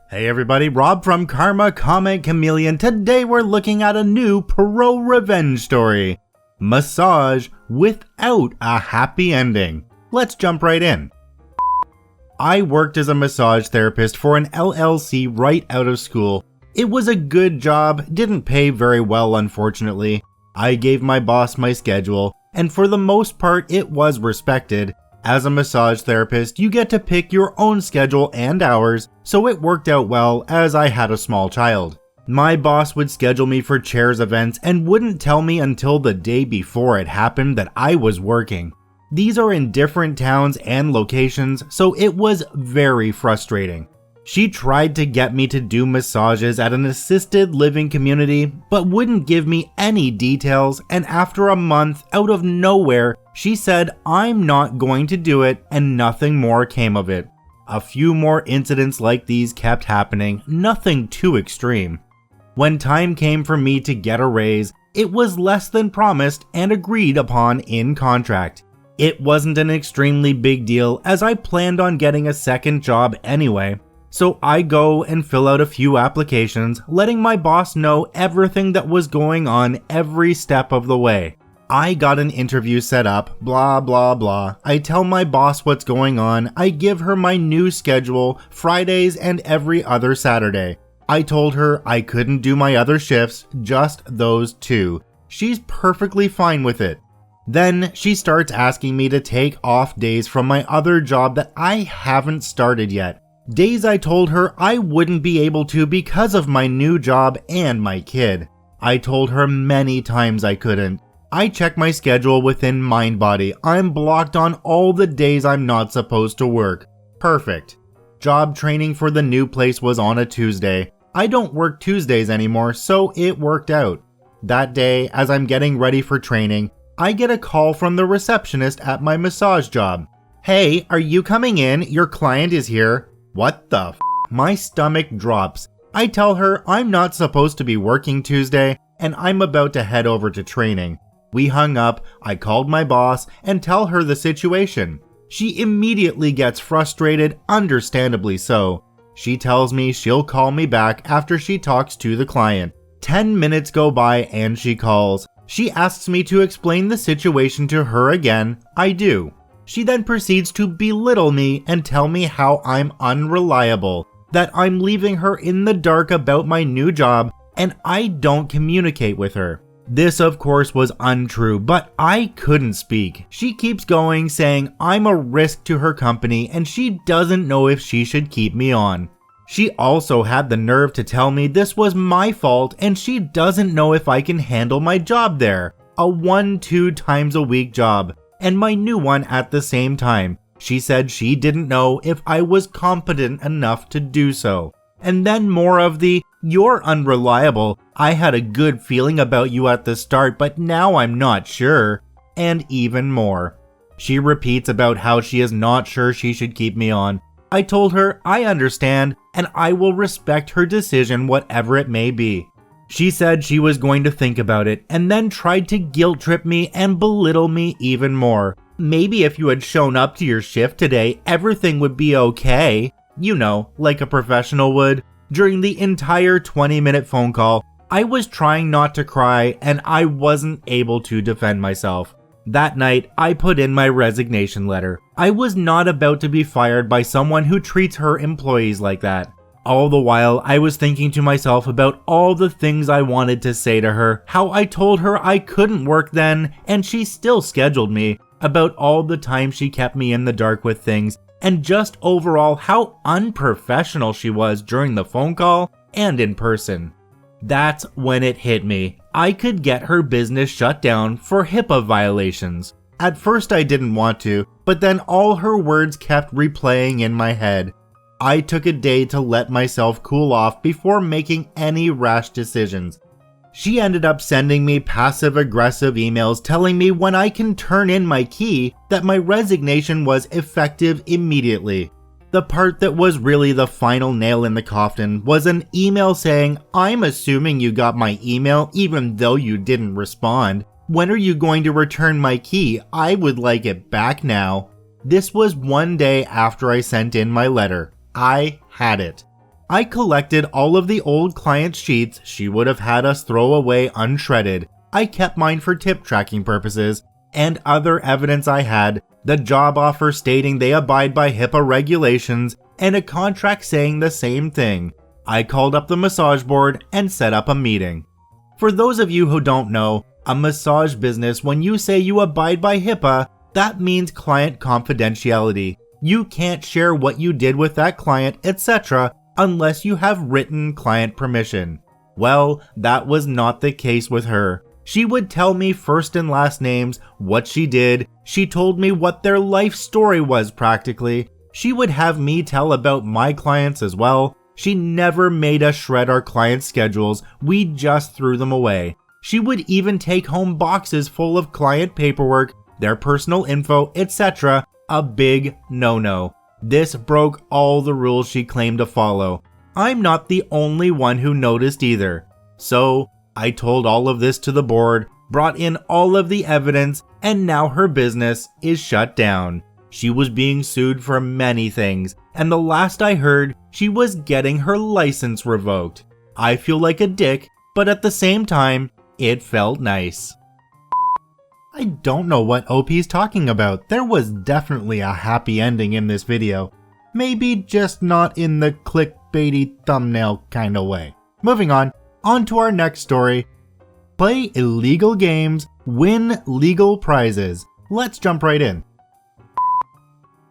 Hey everybody, Rob from Karma Comment Chameleon. Today we're looking at a new pro revenge story. Massage without a happy ending. Let's jump right in. I worked as a massage therapist for an LLC right out of school. It was a good job, didn't pay very well unfortunately. I gave my boss my schedule, and for the most part it was respected. As a massage therapist, you get to pick your own schedule and hours, so it worked out well as I had a small child. My boss would schedule me for chairs events and wouldn't tell me until the day before it happened that I was working. These are in different towns and locations, so it was very frustrating. She tried to get me to do massages at an assisted living community, but wouldn't give me any details, and after a month, out of nowhere, she said I'm not going to do it, and nothing more came of it. A few more incidents like these kept happening, nothing too extreme. When time came for me to get a raise, it was less than promised and agreed upon in contract. It wasn't an extremely big deal as I planned on getting a second job anyway. So I go and fill out a few applications, letting my boss know everything that was going on every step of the way. I got an interview set up, blah blah blah. I tell my boss what's going on, I give her my new schedule, Fridays and every other Saturday. I told her I couldn't do my other shifts, just those two. She's perfectly fine with it. Then she starts asking me to take off days from my other job that I haven't started yet. Days I told her I wouldn't be able to because of my new job and my kid. I told her many times I couldn't. I check my schedule within Mindbody. I'm blocked on all the days I'm not supposed to work. Perfect. Job training for the new place was on a Tuesday. I don't work Tuesdays anymore, so it worked out. That day, as I'm getting ready for training, I get a call from the receptionist at my massage job. Hey, are you coming in? Your client is here. What the f? My stomach drops. I tell her I'm not supposed to be working Tuesday and I'm about to head over to training. We hung up, I called my boss and tell her the situation. She immediately gets frustrated, understandably so. She tells me she'll call me back after she talks to the client. 10 minutes go by and she calls. She asks me to explain the situation to her again. I do. She then proceeds to belittle me and tell me how I'm unreliable, that I'm leaving her in the dark about my new job, and I don't communicate with her. This of course was untrue, but I couldn't speak. She keeps going, saying I'm a risk to her company and she doesn't know if she should keep me on. She also had the nerve to tell me this was my fault and she doesn't know if I can handle my job there, a 1-2 times a week job. And my new one at the same time. She said she didn't know if I was competent enough to do so. And then more of the, you're unreliable, I had a good feeling about you at the start but now I'm not sure, and even more. She repeats about how she is not sure she should keep me on. I told her I understand and I will respect her decision whatever it may be. She said she was going to think about it and then tried to guilt trip me and belittle me even more. Maybe if you had shown up to your shift today, everything would be okay. You know, like a professional would. During the entire 20-minute phone call, I was trying not to cry and I wasn't able to defend myself. That night, I put in my resignation letter. I was not about to be fired by someone who treats her employees like that. All the while, I was thinking to myself about all the things I wanted to say to her, how I told her I couldn't work then, and she still scheduled me, about all the time she kept me in the dark with things, and just overall how unprofessional she was during the phone call and in person. That's when it hit me. I could get her business shut down for HIPAA violations. At first I didn't want to, but then all her words kept replaying in my head. I took a day to let myself cool off before making any rash decisions. She ended up sending me passive-aggressive emails telling me when I can turn in my key that my resignation was effective immediately. The part that was really the final nail in the coffin was an email saying, I'm assuming you got my email even though you didn't respond. When are you going to return my key? I would like it back now. This was one day after I sent in my letter. I had it. I collected all of the old client sheets she would have had us throw away unshredded. I kept mine for tip tracking purposes, and other evidence I had, the job offer stating they abide by HIPAA regulations, and a contract saying the same thing. I called up the massage board and set up a meeting. For those of you who don't know, a massage business, when you say you abide by HIPAA, that means client confidentiality. You can't share what you did with that client, etc., unless you have written client permission. Well, that was not the case with her. She would tell me first and last names, what she did. She told me what their life story was practically. She would have me tell about my clients as well. She never made us shred our clients' schedules. We just threw them away. She would even take home boxes full of client paperwork, their personal info, etc. A big no-no. This broke all the rules she claimed to follow. I'm not the only one who noticed either. So, I told all of this to the board, brought in all of the evidence, and now her business is shut down. She was being sued for many things, and the last I heard, she was getting her license revoked. I feel like a dick, but at the same time, it felt nice. I don't know what OP's talking about. There was definitely a happy ending in this video. Maybe just not in the clickbaity thumbnail kind of way. Moving on to our next story. Play illegal games, win legal prizes. Let's jump right in.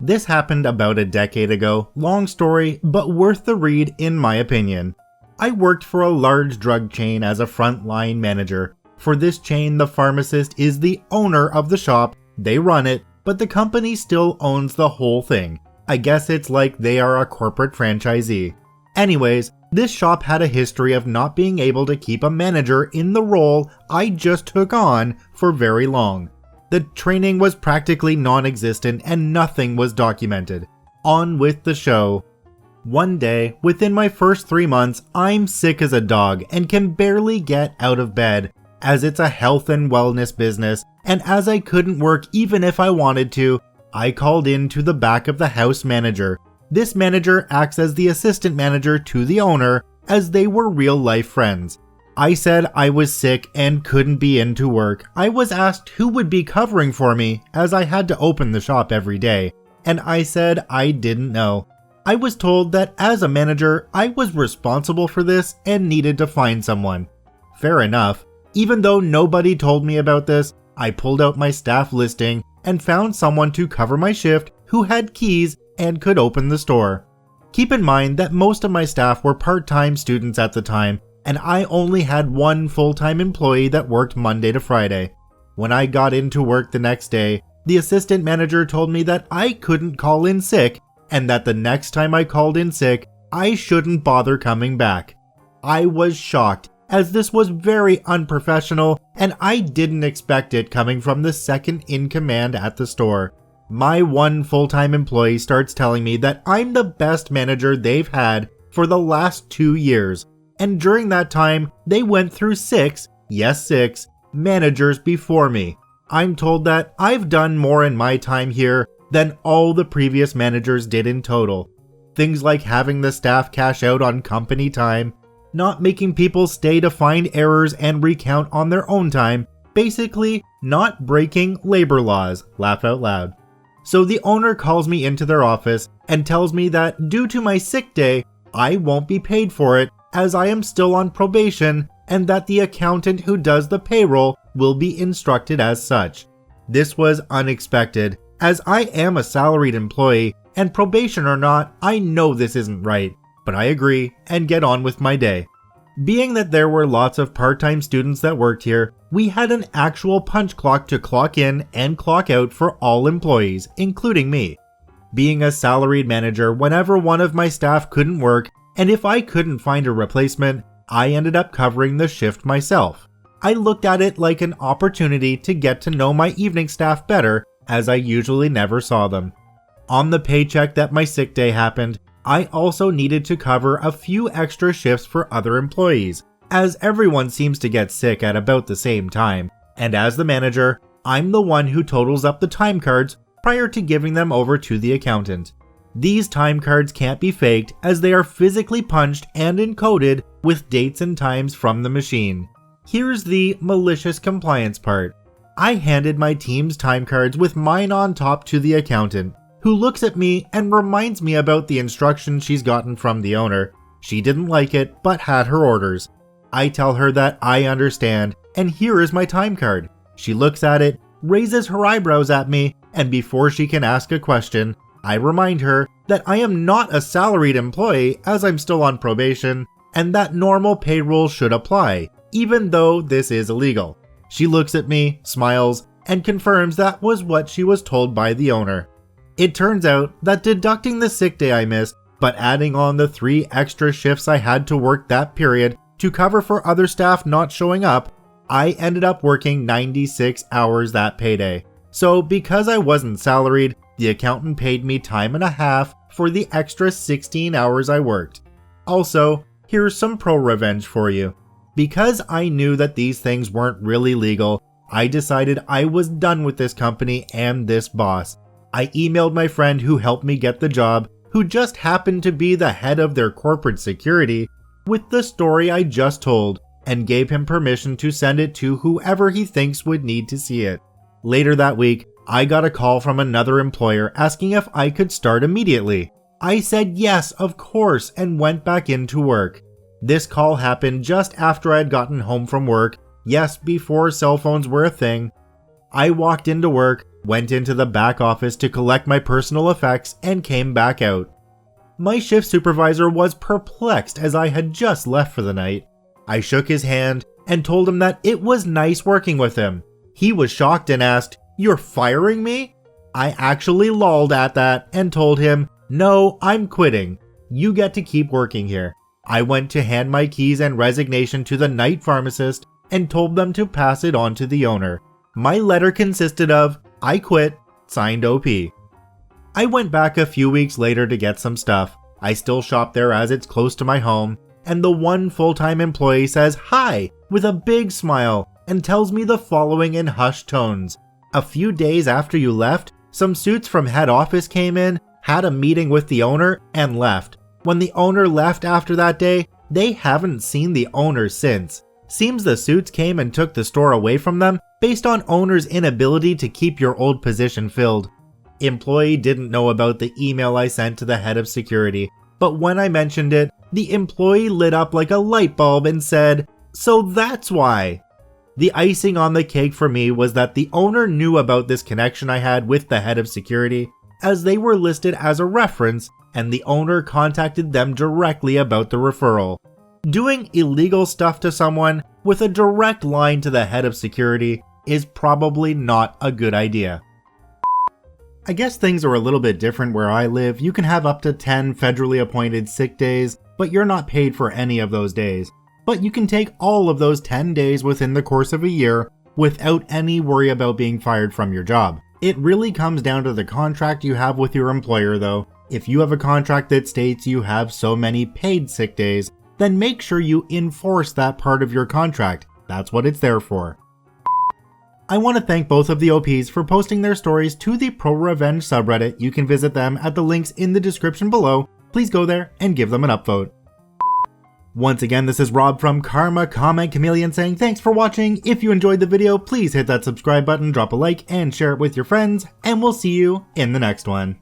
This happened about a decade ago. Long story, but worth the read in my opinion. I worked for a large drug chain as a frontline manager. For this chain, the pharmacist is the owner of the shop. They run it, but the company still owns the whole thing. I guess it's like they are a corporate franchisee. Anyways, this shop had a history of not being able to keep a manager in the role I just took on for very long. The training was practically non-existent and nothing was documented. On with the show. One day, within my first 3 months, I'm sick as a dog and can barely get out of bed, as it's a health and wellness business, and as I couldn't work even if I wanted to, I called in to the back of the house manager. This manager acts as the assistant manager to the owner, as they were real-life friends. I said I was sick and couldn't be in to work. I was asked who would be covering for me, as I had to open the shop every day, and I said I didn't know. I was told that as a manager, I was responsible for this and needed to find someone. Fair enough. Even though nobody told me about this, I pulled out my staff listing and found someone to cover my shift who had keys and could open the store. Keep in mind that most of my staff were part-time students at the time, and I only had one full-time employee that worked Monday to Friday. When I got into work the next day, the assistant manager told me that I couldn't call in sick and that the next time I called in sick, I shouldn't bother coming back. I was shocked, as this was very unprofessional and I didn't expect it coming from the second in command at the store. My one full-time employee starts telling me that I'm the best manager they've had for the last 2 years, and during that time, they went through 6 managers before me. I'm told that I've done more in my time here than all the previous managers did in total. Things like having the staff cash out on company time, not making people stay to find errors and recount on their own time, basically not breaking labor laws, laugh out loud. So the owner calls me into their office and tells me that due to my sick day, I won't be paid for it as I am still on probation, and that the accountant who does the payroll will be instructed as such. This was unexpected, as I am a salaried employee, and probation or not, I know this isn't right, but I agree and get on with my day. Being that there were lots of part-time students that worked here, we had an actual punch clock to clock in and clock out for all employees, including me. Being a salaried manager, whenever one of my staff couldn't work, and if I couldn't find a replacement, I ended up covering the shift myself. I looked at it like an opportunity to get to know my evening staff better, as I usually never saw them. On the paycheck that my sick day happened, I also needed to cover a few extra shifts for other employees, as everyone seems to get sick at about the same time, and as the manager, I'm the one who totals up the time cards prior to giving them over to the accountant. These time cards can't be faked as they are physically punched and encoded with dates and times from the machine. Here's the malicious compliance part. I handed my team's time cards with mine on top to the accountant, who looks at me and reminds me about the instructions she's gotten from the owner. She didn't like it, but had her orders. I tell her that I understand, and here is my time card. She looks at it, raises her eyebrows at me, and before she can ask a question, I remind her that I am not a salaried employee as I'm still on probation, and that normal pay rules should apply, even though this is illegal. She looks at me, smiles, and confirms that was what she was told by the owner. It turns out that deducting the sick day I missed, but adding on the 3 extra shifts I had to work that period to cover for other staff not showing up, I ended up working 96 hours that payday. So because I wasn't salaried, the accountant paid me time and a half for the extra 16 hours I worked. Also, here's some pro revenge for you. Because I knew that these things weren't really legal, I decided I was done with this company and this boss. I emailed my friend who helped me get the job, who just happened to be the head of their corporate security, with the story I just told, and gave him permission to send it to whoever he thinks would need to see it. Later that week, I got a call from another employer asking if I could start immediately. I said yes, of course, and went back into work. This call happened just after I had gotten home from work, yes, before cell phones were a thing. I walked into work, went into the back office to collect my personal effects, and came back out. My shift supervisor was perplexed as I had just left for the night. I shook his hand and told him that it was nice working with him. He was shocked and asked, "You're firing me?" I actually lolled at that and told him, "No, I'm quitting. You get to keep working here." I went to hand my keys and resignation to the night pharmacist and told them to pass it on to the owner. My letter consisted of, "I quit, signed OP." I went back a few weeks later to get some stuff. I still shop there as it's close to my home, and the one full-time employee says hi with a big smile and tells me the following in hushed tones. "A few days after you left, some suits from head office came in, had a meeting with the owner, and left. When the owner left after that day, they haven't seen the owner since. Seems the suits came and took the store away from them based on owner's inability to keep your old position filled." Employee didn't know about the email I sent to the head of security, but when I mentioned it, the employee lit up like a light bulb and said, "So that's why." The icing on the cake for me was that the owner knew about this connection I had with the head of security, as they were listed as a reference, and the owner contacted them directly about the referral. Doing illegal stuff to someone with a direct line to the head of security is probably not a good idea. I guess things are a little bit different where I live. You can have up to 10 federally appointed sick days, but you're not paid for any of those days. But you can take all of those 10 days within the course of a year without any worry about being fired from your job. It really comes down to the contract you have with your employer though. If you have a contract that states you have so many paid sick days, then make sure you enforce that part of your contract. That's what it's there for. I want to thank both of the OPs for posting their stories to the Pro Revenge subreddit. You can visit them at the links in the description below. Please go there and give them an upvote. Once again, this is Rob from Karma Comment Chameleon saying thanks for watching. If you enjoyed the video, please hit that subscribe button, drop a like, and share it with your friends, and we'll see you in the next one.